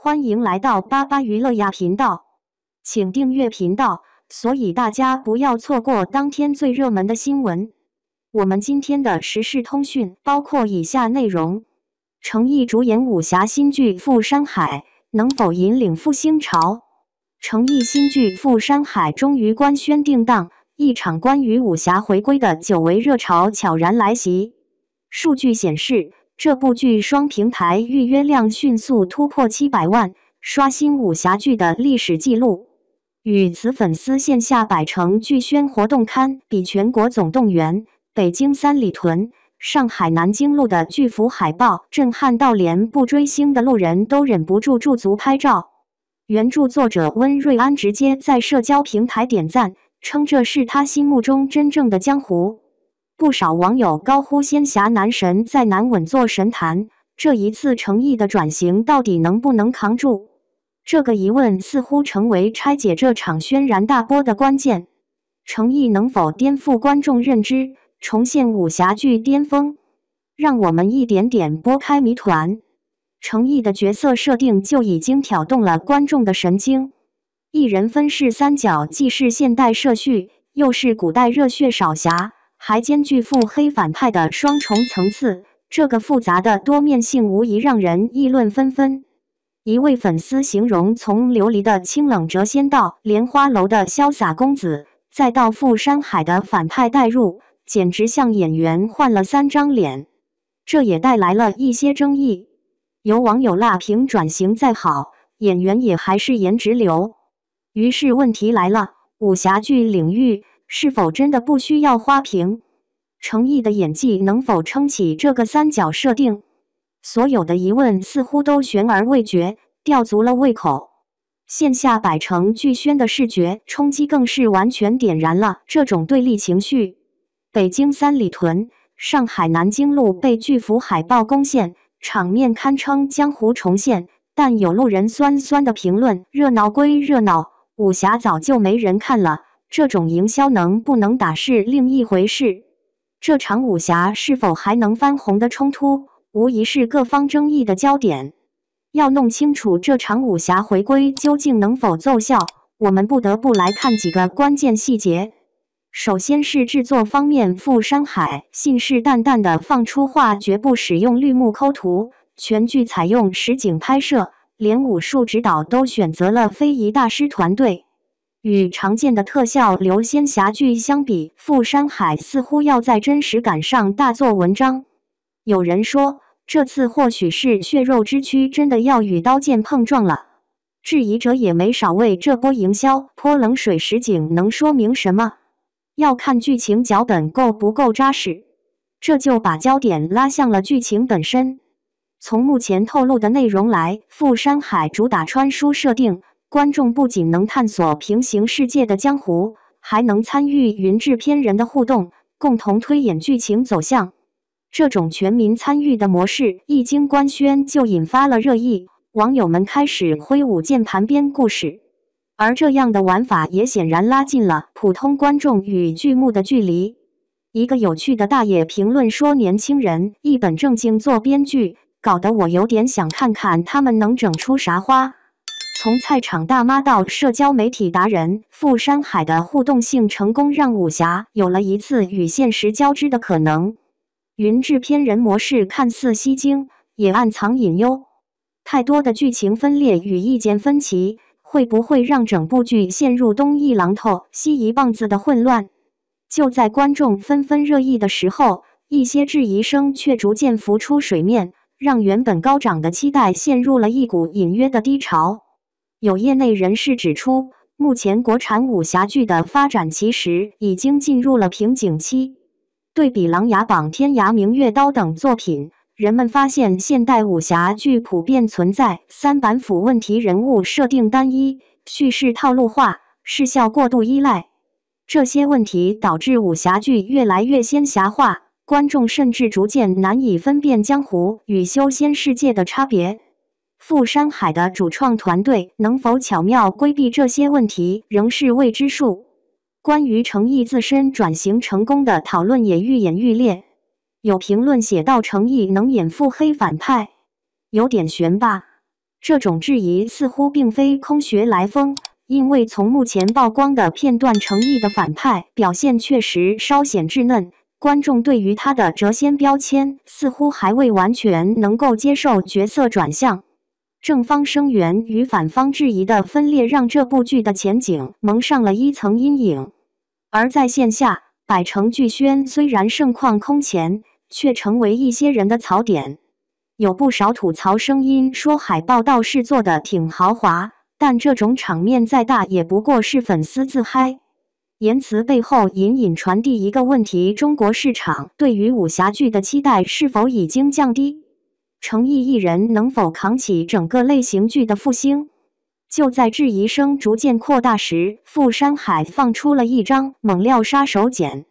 欢迎来到巴巴娱乐呀频道，请订阅频道，所以大家不要错过当天最热门的新闻。我们今天的时事通讯包括以下内容：程毅主演武侠新剧《赴山海》，能否引领复兴潮？程毅新剧《赴山海》终于官宣定档，一场关于武侠回归的久违热潮悄然来袭。数据显示，这部剧双平台预约量迅速突破700万，刷新武侠剧的历史记录。与此，粉丝线下百城剧宣活动堪比全国总动员。北京三里屯、上海南京路的巨幅海报震撼到连不追星的路人都忍不住驻足拍照。原著作者温瑞安直接在社交平台点赞，称这是他心目中真正的江湖。不少网友高呼仙侠男神再难稳坐神坛，这一次程毅的转型到底能不能扛住？这个疑问似乎成为拆解这场轩然大波的关键。程毅能否颠覆观众认知，重现武侠剧巅峰？让我们一点点拨开谜团。程毅的角色设定就已经挑动了观众的神经。一人分饰三角，既是现代社畜，又是古代热血少侠，还兼具腹黑反派的双重层次，这个复杂的多面性无疑让人议论纷纷。一位粉丝形容，从琉璃的清冷谪仙到莲花楼的潇洒公子，再到赴山海的反派代入，简直像演员换了3张脸。这也带来了一些争议。有网友辣评转型再好，演员也还是颜值流。于是问题来了，武侠剧领域是否真的不需要花瓶？程毅的演技能否撑起这个三角设定？所有的疑问似乎都悬而未决，吊足了胃口。线下百城剧宣的视觉冲击更是完全点燃了这种对立情绪。北京三里屯、上海南京路被巨幅海报攻陷，场面堪称江湖重现。但有路人酸酸的评论：热闹归热闹，武侠早就没人看了，这种营销能不能打是另一回事。这场武侠是否还能翻红的冲突，无疑是各方争议的焦点。要弄清楚这场武侠回归究竟能否奏效，我们不得不来看几个关键细节。首先是制作方面，赴山海信誓旦旦地放出话绝不使用绿幕抠图，全剧采用实景拍摄，连武术指导都选择了非遗大师团队。与常见的特效流仙侠剧相比，赴山海似乎要在真实感上大做文章。有人说，这次或许是血肉之躯真的要与刀剑碰撞了。质疑者也没少为这波营销泼冷水，实景能说明什么？要看剧情脚本够不够扎实。这就把焦点拉向了剧情本身。从目前透露的内容来，赴山海主打穿书设定，观众不仅能探索平行世界的江湖，还能参与云制片人的互动，共同推演剧情走向。这种全民参与的模式一经官宣就引发了热议，网友们开始挥舞键盘编故事。而这样的玩法也显然拉近了普通观众与剧目的距离。一个有趣的大爷评论说，年轻人一本正经做编剧，搞得我有点想看看他们能整出啥花。从菜场大妈到社交媒体达人，赴山海的互动性成功让武侠有了一次与现实交织的可能。云制片人模式看似吸睛，也暗藏隐忧。太多的剧情分裂与意见分歧，会不会让整部剧陷入东一榔头西一棒子的混乱？就在观众纷纷热议的时候，一些质疑声却逐渐浮出水面，让原本高涨的期待陷入了一股隐约的低潮。有业内人士指出，目前国产武侠剧的发展其实已经进入了瓶颈期。对比《琅琊榜》《天涯明月刀》等作品，人们发现现代武侠剧普遍存在3板斧问题：人物设定单一，叙事套路化，视效过度依赖。这些问题导致武侠剧越来越仙侠化，观众甚至逐渐难以分辨江湖与修仙世界的差别。赴山海的主创团队能否巧妙规避这些问题，仍是未知数。关于程毅自身转型成功的讨论也愈演愈烈。有评论写道，程毅能演腹黑反派，有点悬吧。这种质疑似乎并非空穴来风，因为从目前曝光的片段，程毅的反派表现确实稍显稚嫩，观众对于他的谪仙标签似乎还未完全能够接受角色转向。正方声援与反方质疑的分裂，让这部剧的前景蒙上了一层阴影。而在线下，百城剧宣虽然盛况空前，却成为一些人的槽点。有不少吐槽声音说海报倒是做的挺豪华，但这种场面再大也不过是粉丝自嗨。言辞背后隐隐传递一个问题：中国市场对于武侠剧的期待是否已经降低？程毅一人能否扛起整个类型剧的复兴？就在质疑声逐渐扩大时，傅山海放出了一张猛料杀手锏。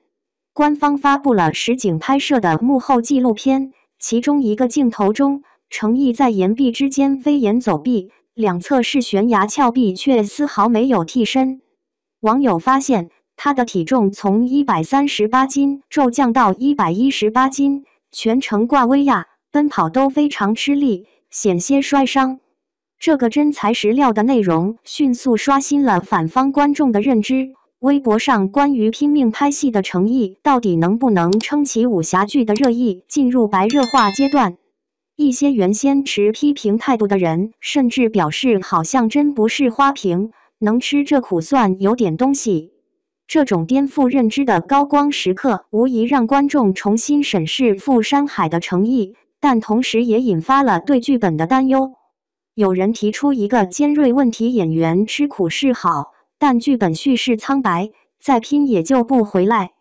官方发布了实景拍摄的幕后纪录片，其中一个镜头中，程毅在岩壁之间飞檐走壁，两侧是悬崖峭壁，却丝毫没有替身。网友发现，他的体重从138斤骤降到118斤，全程挂威亚，奔跑都非常吃力，险些摔伤。这个真材实料的内容迅速刷新了反方观众的认知。微博上关于拼命拍戏的程毅到底能不能撑起武侠剧的热议进入白热化阶段？一些原先持批评态度的人甚至表示，好像真不是花瓶，能吃这苦算有点东西。这种颠覆认知的高光时刻，无疑让观众重新审视傅山海的诚意，但同时也引发了对剧本的担忧。有人提出一个尖锐问题：演员吃苦是好，但剧本叙事苍白，再拼也救不回来。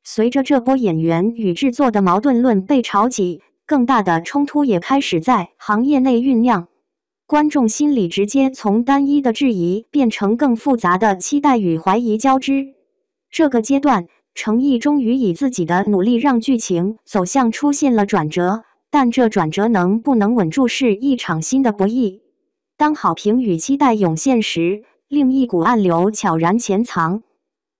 随着这波演员与制作的矛盾论被炒起，更大的冲突也开始在行业内酝酿。观众心里直接从单一的质疑变成更复杂的期待与怀疑交织。这个阶段，程毅终于以自己的努力让剧情走向出现了转折，但这转折能不能稳住是一场新的博弈。当好评与期待涌现时，另一股暗流悄然潜藏。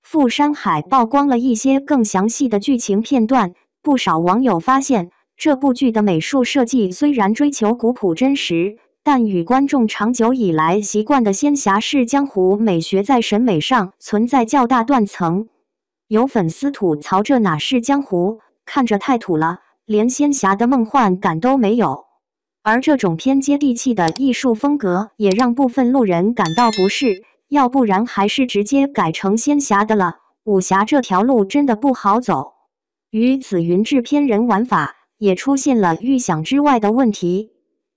傅山海曝光了一些更详细的剧情片段，不少网友发现，这部剧的美术设计虽然追求古朴真实，但与观众长久以来习惯的仙侠式江湖美学在审美上存在较大断层。有粉丝吐槽，这哪是江湖，看着太土了，连仙侠的梦幻感都没有。而这种偏接地气的艺术风格也让部分路人感到不适，要不然还是直接改成仙侠的了，武侠这条路真的不好走。与此云制片人玩法也出现了预想之外的问题。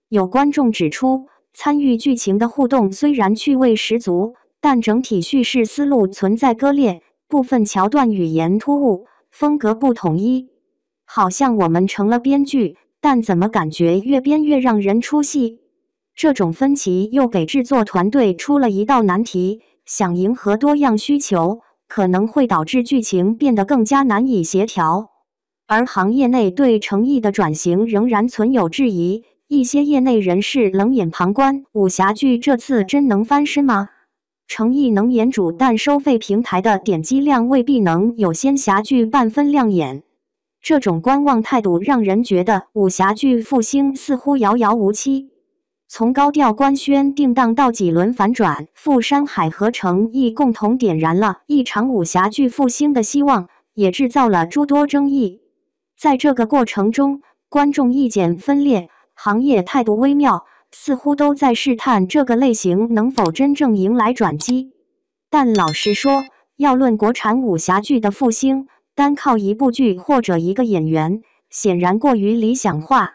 有观众指出，参与剧情的互动虽然趣味十足，但整体叙事思路存在割裂，部分桥段语言突兀，风格不统一。好像我们成了编剧，但怎么感觉越编越让人出戏？这种分歧又给制作团队出了一道难题，想迎合多样需求，可能会导致剧情变得更加难以协调。而行业内对程毅的转型仍然存有质疑，一些业内人士冷眼旁观，武侠剧这次真能翻身吗？程毅能演主，但收费平台的点击量未必能有仙侠剧半分亮眼。这种观望态度让人觉得武侠剧复兴似乎遥遥无期。从高调官宣定档到几轮反转，傅山海和程毅共同点燃了一场武侠剧复兴的希望，也制造了诸多争议。在这个过程中，观众意见分裂，行业态度微妙，似乎都在试探这个类型能否真正迎来转机。但老实说，要论国产武侠剧的复兴，单靠一部剧或者一个演员，显然过于理想化。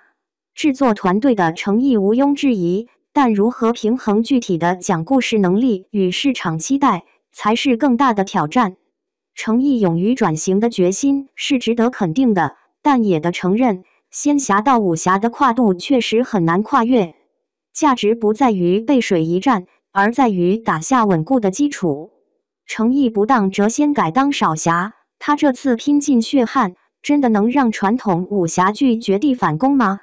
制作团队的诚意毋庸置疑，但如何平衡具体的讲故事能力与市场期待，才是更大的挑战。程毅勇于转型的决心是值得肯定的，但也得承认，仙侠到武侠的跨度确实很难跨越。价值不在于背水一战，而在于打下稳固的基础。程毅不当谪仙改当少侠，他这次拼尽血汗，真的能让传统武侠剧绝地反攻吗？